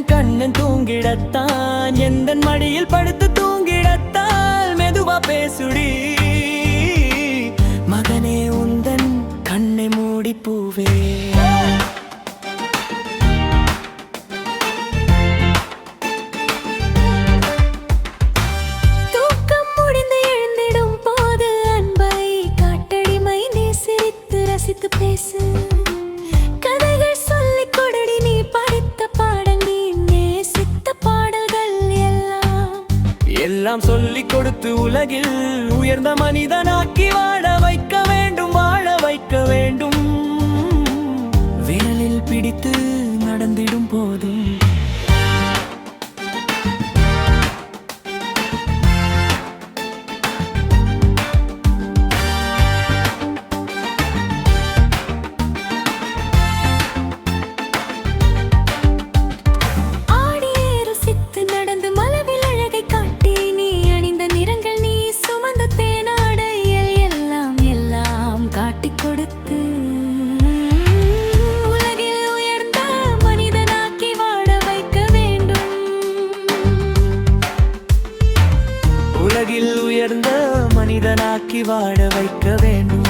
கண்ணன் தூங்கிடத்தான் எந்தன் மடியில் படுத்து தூங்கிடத்தான் மெதுவா பேசுடி மகனே உந்தன் கண்ணை மூடி பூவே தூக்கம் முடிந்து எழுந்திடும் போது அன்பை காட்டடிமை நீ சிரித்து ரசித்து பேசு கதைகள் சொல்லிக் கொடுடி நீ படித்த பாடல் நீ நேசித்த பாடல்கள் எல்லாம் சொல்லிக் கொடுத்து உலகில் உயர்ந்த மனிதனாக்கி வாழ வைக்க வேண்டும் விரலில் பிடித்து நடந்திடும் போதும் உலகில் உயர்ந்த மனிதனாக்கி வாழ வைக்க வேண்டும்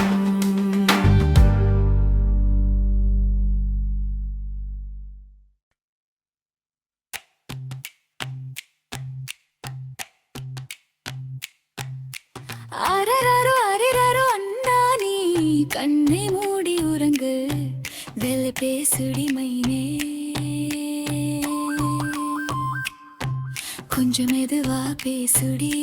அரரரோ அரரரோ அண்ணா நீ கண்ணை மூடி உறங்கு வெள்ளை பேசுடி மைனே கொஞ்சம் மெதுவா பேசுடி